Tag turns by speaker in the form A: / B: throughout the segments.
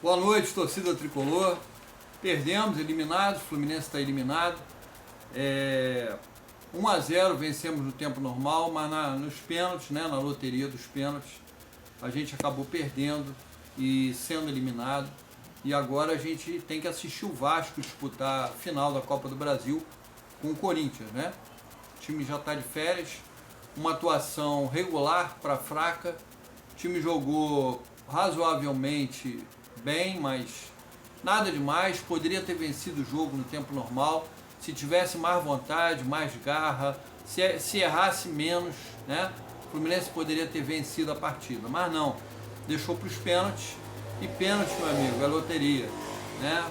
A: Boa noite, torcida tricolor. Perdemos, eliminados, o Fluminense está eliminado. 1-0, vencemos no tempo normal, mas nos pênaltis, na loteria dos pênaltis, a gente acabou perdendo e sendo eliminado. E agora a gente tem que assistir o Vasco disputar a final da Copa do Brasil com o Corinthians, O time já está de férias, uma atuação regular para fraca. O time jogou razoavelmente bem, mas nada demais. Poderia ter vencido o jogo no tempo normal, se tivesse mais vontade, mais garra, se errasse menos, O Fluminense poderia ter vencido a partida, mas não, deixou para os pênaltis. E pênalti, meu amigo, é loteria,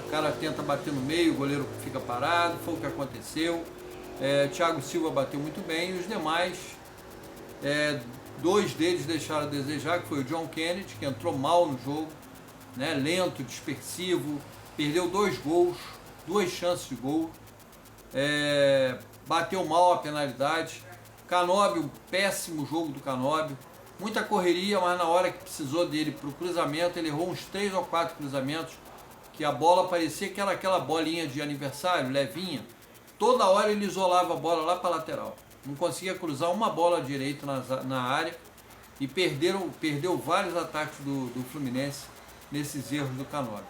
A: O cara tenta bater no meio, o goleiro fica parado, foi o que aconteceu. Thiago Silva bateu muito bem e os demais, dois deles deixaram a desejar, que foi o John Kennedy, que entrou mal no jogo, lento, dispersivo, perdeu 2 gols, 2 chances de gol, bateu mal a penalidade. Canóbio, péssimo jogo do Canóbio, muita correria, mas na hora que precisou dele para o cruzamento, ele errou uns 3 ou 4 cruzamentos, que a bola parecia que era aquela bolinha de aniversário, levinha. Toda hora ele isolava a bola lá para a lateral, não conseguia cruzar uma bola direito na área, e perdeu vários ataques do Fluminense nesses erros do Canóbio,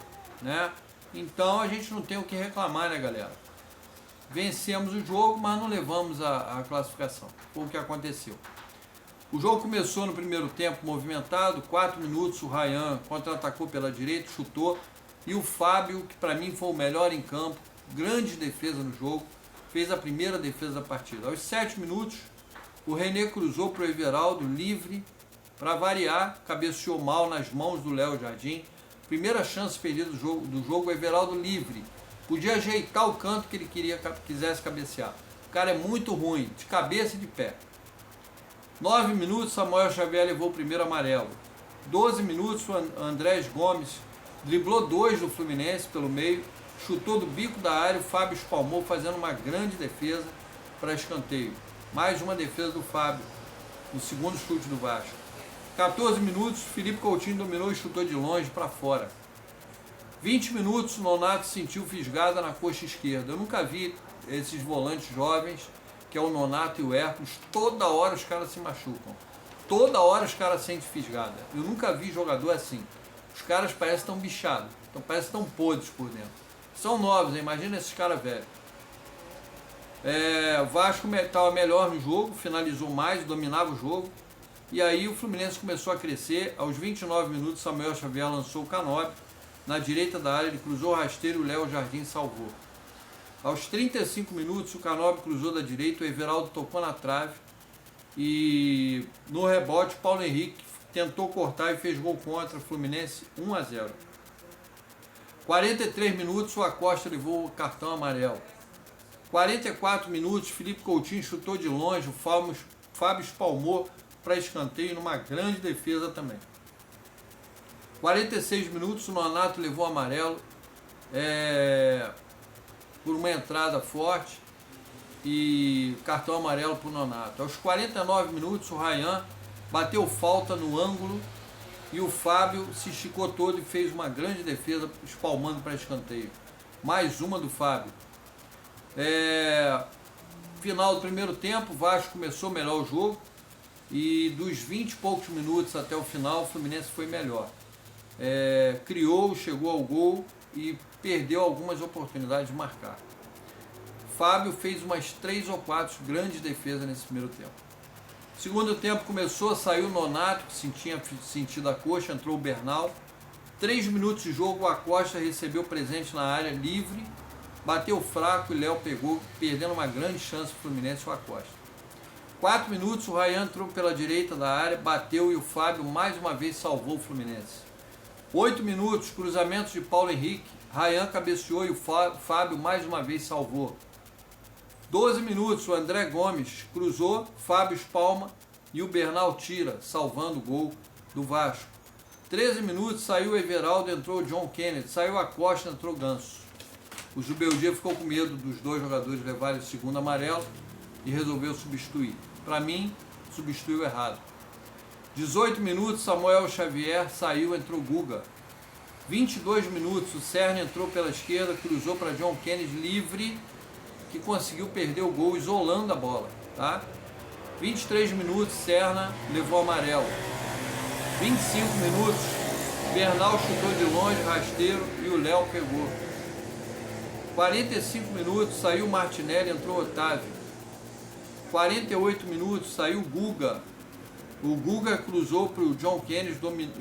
A: Então a gente não tem o que reclamar, galera? Vencemos o jogo, mas não levamos a classificação, foi o que aconteceu. O jogo começou no primeiro tempo movimentado, 4 minutos o Ryan contra-atacou pela direita, chutou, e o Fábio, que para mim foi o melhor em campo, grande defesa no jogo, fez a primeira defesa da partida. Aos 7 minutos, o René cruzou para o Everaldo, livre, para variar, cabeceou mal nas mãos do Léo Jardim. Primeira chance perdida do jogo, o Everaldo livre. Podia ajeitar o canto que ele quisesse cabecear. O cara é muito ruim, de cabeça e de pé. 9 minutos, Samuel Xavier levou o primeiro amarelo. 12 minutos, o Andrés Gomes driblou 2 do Fluminense pelo meio, chutou do bico da área, o Fábio espalmou, fazendo uma grande defesa para escanteio. Mais uma defesa do Fábio, no segundo chute do Vasco. 14 minutos, Felipe Coutinho dominou e chutou de longe para fora. 20 minutos, o Nonato sentiu fisgada na coxa esquerda. Eu nunca vi esses volantes jovens, que é o Nonato e o Hércules, toda hora os caras se machucam. Toda hora os caras sentem fisgada. Eu nunca vi jogador assim. Os caras parecem que estão bichados, parecem que estão podres por dentro. São novos, imagina esses caras velhos. O Vasco estava melhor no jogo, finalizou mais, dominava o jogo. E aí o Fluminense começou a crescer. Aos 29 minutos, Samuel Xavier lançou o Canóbio. Na direita da área, ele cruzou o rasteiro e o Léo Jardim salvou. Aos 35 minutos, o Canóbio cruzou da direita, o Everaldo tocou na trave. E no rebote, Paulo Henrique tentou cortar e fez gol contra o Fluminense, 1-0. 43 minutos, o Acosta levou o cartão amarelo. 44 minutos, Felipe Coutinho chutou de longe, o Fábio espalmou para escanteio numa grande defesa também. 46 minutos, o Nonato levou amarelo por uma entrada forte e cartão amarelo para o Nonato. Aos 49 minutos, o Ryan bateu falta no ângulo e o Fábio se esticou todo e fez uma grande defesa, espalmando para escanteio. Mais uma do Fábio. Final do primeiro tempo, o Vasco começou melhor o jogo e dos 20 e poucos minutos até o final, o Fluminense foi melhor. Criou, chegou ao gol e perdeu algumas oportunidades de marcar. Fábio fez umas 3 ou 4 grandes defesas nesse primeiro tempo. Segundo tempo começou, saiu o Nonato, que tinha sentido a coxa, entrou o Bernal. 3 minutos de jogo, o Acosta recebeu presente na área livre, bateu fraco e Léo pegou, perdendo uma grande chance para o Fluminense, o Acosta. 4 minutos, o Ryan entrou pela direita da área, bateu e o Fábio mais uma vez salvou o Fluminense. 8 minutos, cruzamentos de Paulo Henrique, Ryan cabeceou e o Fábio mais uma vez salvou. 12 minutos, o André Gomes cruzou, Fábio espalma e o Bernal tira, salvando o gol do Vasco. 13 minutos, saiu o Everaldo, entrou o John Kennedy, saiu a Costa, entrou o Ganso. O Zubeldia ficou com medo dos 2 jogadores levarem o segundo amarelo e resolveu substituir. Para mim, substituiu errado. 18 minutos, Samuel Xavier saiu, entrou Guga. 22 minutos, o Serna entrou pela esquerda, cruzou para John Kennedy livre, que conseguiu perder o gol isolando a bola, tá? 23 minutos, Serna levou amarelo. 25 minutos, Bernal chutou de longe, rasteiro, e o Léo pegou. 45 minutos, saiu Martinelli, entrou Otávio. 48 minutos, saiu Guga. O Guga cruzou para o John Kennedy,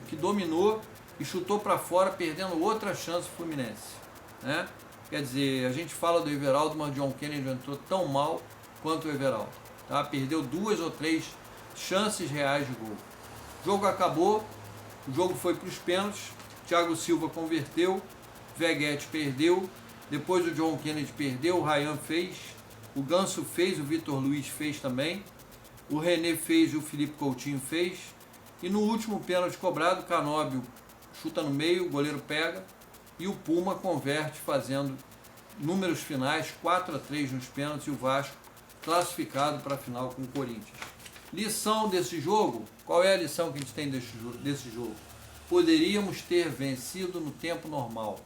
A: que dominou e chutou para fora, perdendo outra chance do Fluminense, né? Quer dizer, a gente fala do Everaldo, mas o John Kennedy entrou tão mal quanto o Everaldo, tá? Perdeu 2 ou 3 chances reais de gol. O jogo acabou, o jogo foi para os pênaltis, Thiago Silva converteu, Veguete perdeu, depois o John Kennedy perdeu, o Ryan fez, o Ganso fez, o Vitor Luiz fez também, o René fez e o Felipe Coutinho fez, e no último pênalti cobrado, o Canóbio chuta no meio, o goleiro pega, e o Puma converte fazendo números finais, 4-3 nos pênaltis, e o Vasco classificado para a final com o Corinthians. Lição desse jogo, qual é a lição que a gente tem desse jogo? Poderíamos ter vencido no tempo normal,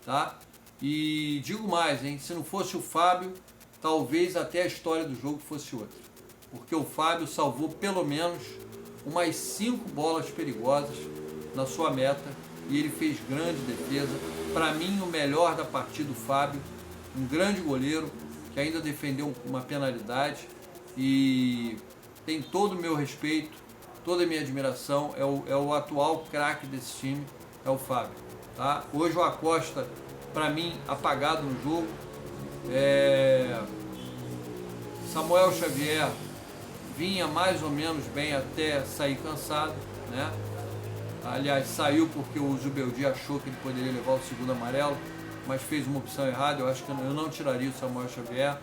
A: tá? E digo mais, hein? Se não fosse o Fábio, talvez até a história do jogo fosse outra. Porque o Fábio salvou pelo menos umas 5 bolas perigosas na sua meta e ele fez grande defesa. Para mim, o melhor da partida, o Fábio, um grande goleiro que ainda defendeu uma penalidade e tem todo o meu respeito, toda a minha admiração. É o atual craque desse time, é o Fábio, tá? Hoje o Acosta, para mim, apagado no jogo. Samuel Xavier vinha mais ou menos bem até sair cansado, né? Aliás, saiu porque o Zubeldia achou que ele poderia levar o segundo amarelo, mas fez uma opção errada. Eu acho que eu não tiraria o Samuel Xavier.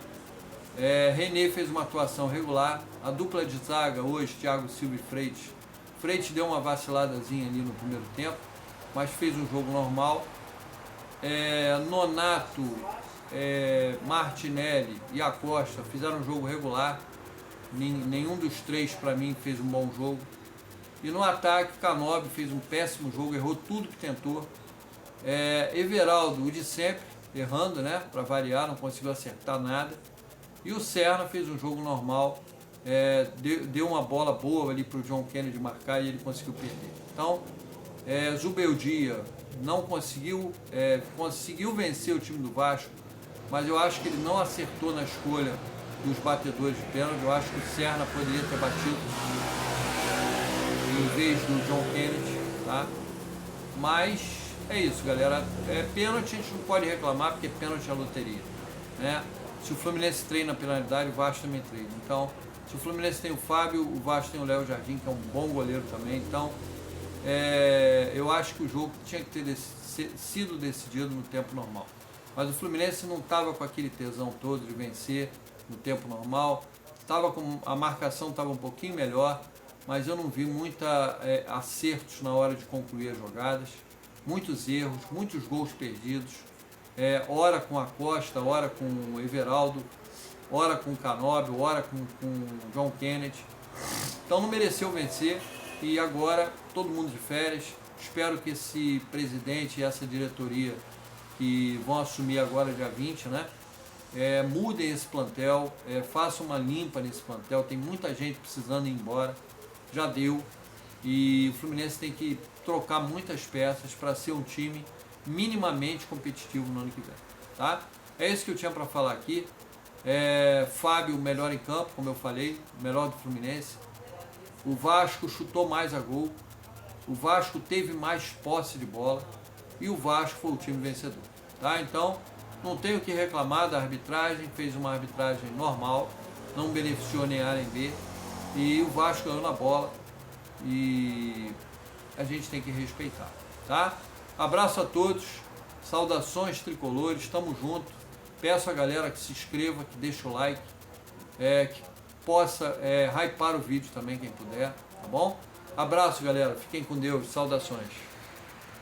A: René fez uma atuação regular. A dupla de zaga hoje, Thiago Silva e Freitas. Freitas deu uma vaciladazinha ali no primeiro tempo, mas fez um jogo normal. Nonato, Martinelli e Acosta fizeram um jogo regular. Nenhum dos três, para mim, fez um bom jogo. E no ataque, Canóbio fez um péssimo jogo, errou tudo que tentou. Everaldo, o de sempre, errando, né? Para variar, não conseguiu acertar nada. E o Serna fez um jogo normal, deu uma bola boa ali para o John Kennedy marcar e ele conseguiu perder. Então, Zubeldia não conseguiu, conseguiu vencer o time do Vasco, mas eu acho que ele não acertou na escolha dos batedores de pênalti. Eu acho que o Serna poderia ter batido em vez do John Kennedy, tá? Mas é isso, galera. Pênalti a gente não pode reclamar, porque pênalti é loteria, né? Se o Fluminense treina a penalidade, o Vasco também treina. Então, se o Fluminense tem o Fábio, o Vasco tem o Léo Jardim, que é um bom goleiro também. Então, eu acho que o jogo tinha que ter sido decidido no tempo normal. Mas o Fluminense não estava com aquele tesão todo de vencer no tempo normal. A marcação estava um pouquinho melhor, mas eu não vi muita acertos na hora de concluir as jogadas. Muitos erros, muitos gols perdidos. Ora com a Costa, ora com o Everaldo, ora com o Canóbio, ora com o John Kennedy. Então não mereceu vencer e agora todo mundo de férias. Espero que esse presidente e essa diretoria que vão assumir agora dia 20, né? Mudem esse plantel, façam uma limpa nesse plantel. Tem muita gente precisando ir embora, já deu. E o Fluminense tem que trocar muitas peças para ser um time minimamente competitivo no ano que vem, tá? É isso que eu tinha para falar aqui. Fábio melhor em campo, como eu falei, melhor do Fluminense. O Vasco chutou mais a gol, o Vasco teve mais posse de bola e o Vasco foi o time vencedor, tá? Então não tenho o que reclamar da arbitragem, fez uma arbitragem normal, não beneficiou nem A nem B, e o Vasco ganhou na bola e a gente tem que respeitar, tá? Abraço a todos, saudações tricolores, tamo junto. Peço a galera que se inscreva, que deixe o like, que possa hypar o vídeo também, quem puder, tá bom? Abraço, galera, fiquem com Deus, saudações.